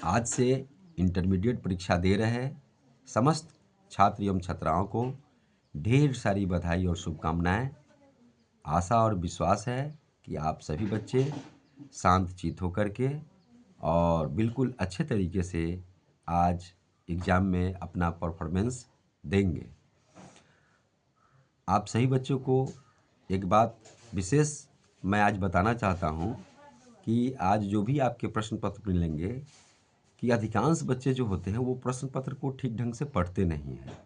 आज से इंटरमीडिएट परीक्षा दे रहे समस्त छात्र एवं छात्राओं को ढेर सारी बधाई और शुभकामनाएं। आशा और विश्वास है कि आप सभी बच्चे शांत चित्त होकर के और बिल्कुल अच्छे तरीके से आज एग्ज़ाम में अपना परफॉर्मेंस देंगे। आप सभी बच्चों को एक बात विशेष मैं आज बताना चाहता हूं कि आज जो भी आपके प्रश्न पत्र मिलेंगे कि अधिकांश बच्चे जो होते हैं वो प्रश्न पत्र को ठीक ढंग से पढ़ते नहीं हैं,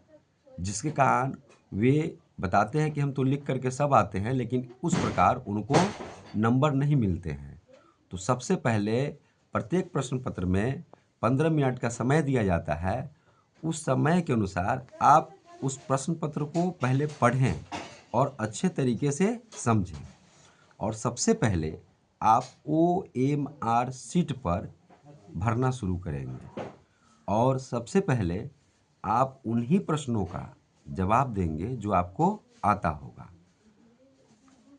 जिसके कारण वे बताते हैं कि हम तो लिख करके सब आते हैं, लेकिन उस प्रकार उनको नंबर नहीं मिलते हैं। तो सबसे पहले प्रत्येक प्रश्न पत्र में 15 मिनट का समय दिया जाता है। उस समय के अनुसार आप उस प्रश्न पत्र को पहले पढ़ें और अच्छे तरीके से समझें। और सबसे पहले आप OMR शीट पर भरना शुरू करेंगे और सबसे पहले आप उन्हीं प्रश्नों का जवाब देंगे जो आपको आता होगा।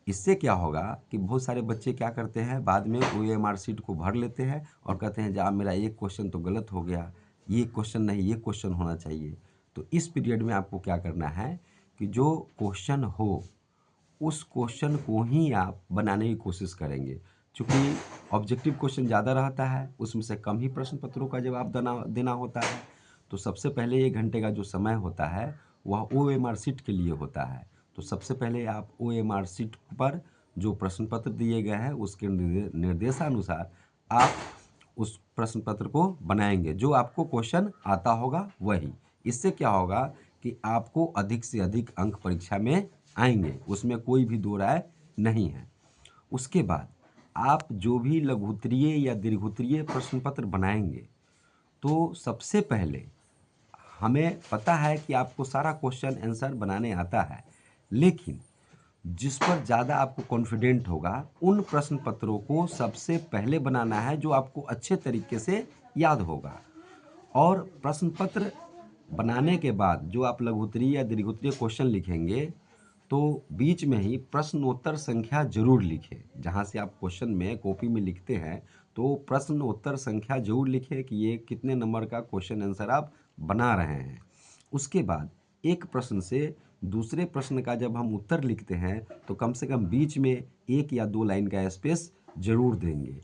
इससे क्या होगा कि बहुत सारे बच्चे क्या करते हैं, बाद में OMR शीट को भर लेते हैं और कहते हैं जहाँ मेरा एक क्वेश्चन तो गलत हो गया, ये क्वेश्चन नहीं ये क्वेश्चन होना चाहिए। तो इस पीरियड में आपको क्या करना है कि जो क्वेश्चन हो उस क्वेश्चन को ही आप बनाने की कोशिश करेंगे। चूँकि ऑब्जेक्टिव क्वेश्चन ज़्यादा रहता है, उसमें से कम ही प्रश्न पत्रों का जवाब देना होता है। तो सबसे पहले 1 घंटे का जो समय होता है वह OMR शीट के लिए होता है। तो सबसे पहले आप OMR शीट पर जो प्रश्न पत्र दिए गए हैं उसके निर्देशानुसार आप उस प्रश्न पत्र को बनाएंगे, जो आपको क्वेश्चन आता होगा वही। इससे क्या होगा कि आपको अधिक से अधिक अंक परीक्षा में आएंगे, उसमें कोई भी दो राय नहीं है। उसके बाद आप जो भी लघुत्तरीय या दीर्घोत्तरीय प्रश्न पत्र बनाएंगे तो सबसे पहले हमें पता है कि आपको सारा क्वेश्चन आंसर बनाने आता है, लेकिन जिस पर ज़्यादा आपको कॉन्फिडेंट होगा उन प्रश्न पत्रों को सबसे पहले बनाना है जो आपको अच्छे तरीके से याद होगा। और प्रश्न पत्र बनाने के बाद जो आप लघुत्तरीय या दीर्घोत्तरीय क्वेश्चन लिखेंगे तो बीच में ही प्रश्नोत्तर संख्या जरूर लिखें। जहाँ से आप क्वेश्चन में कॉपी में लिखते हैं तो प्रश्नोत्तर संख्या जरूर लिखें कि ये कितने नंबर का क्वेश्चन आंसर आप बना रहे हैं। उसके बाद एक प्रश्न से दूसरे प्रश्न का जब हम उत्तर लिखते हैं तो कम से कम बीच में 1 या 2 लाइन का स्पेस जरूर देंगे।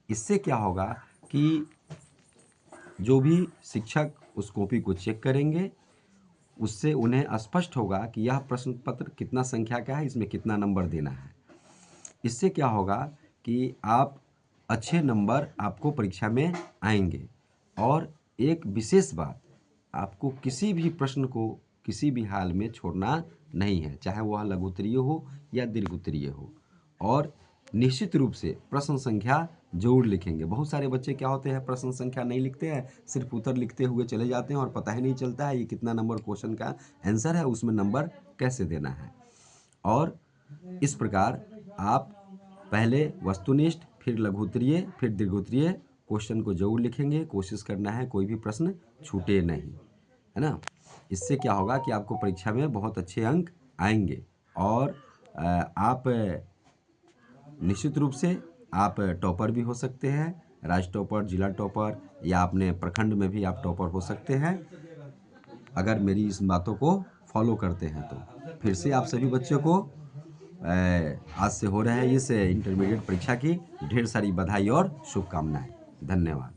इससे क्या होगा कि जो भी शिक्षक उस कॉपी को चेक करेंगे उससे उन्हें स्पष्ट होगा कि यह प्रश्न पत्र कितना संख्या का है, इसमें कितना नंबर देना है। इससे क्या होगा कि आप अच्छे नंबर आपको परीक्षा में आएंगे। और एक विशेष बात, आपको किसी भी प्रश्न को किसी भी हाल में छोड़ना नहीं है, चाहे वह लघुत्तरीय हो या दीर्घोत्तरीय हो। और निश्चित रूप से प्रश्न संख्या जरूर लिखेंगे। बहुत सारे बच्चे क्या होते हैं, प्रश्न संख्या नहीं लिखते हैं, सिर्फ उत्तर लिखते हुए चले जाते हैं और पता ही नहीं चलता है ये कितना नंबर क्वेश्चन का आंसर है, उसमें नंबर कैसे देना है। और इस प्रकार आप पहले वस्तुनिष्ठ, फिर लघुत्तरीय, फिर दीर्घोत्तरीय क्वेश्चन को जरूर लिखेंगे। कोशिश करना है कोई भी प्रश्न छूटे नहीं, है ना। इससे क्या होगा कि आपको परीक्षा में बहुत अच्छे अंक आएंगे और आप निश्चित रूप से आप टॉपर भी हो सकते हैं, राज्य टॉपर, जिला टॉपर, या अपने प्रखंड में भी आप टॉपर हो सकते हैं अगर मेरी इस बातों को फॉलो करते हैं तो। फिर से आप सभी बच्चों को आज से हो रहे हैं इस इंटरमीडिएट परीक्षा की ढेर सारी बधाई और शुभकामनाएं। धन्यवाद।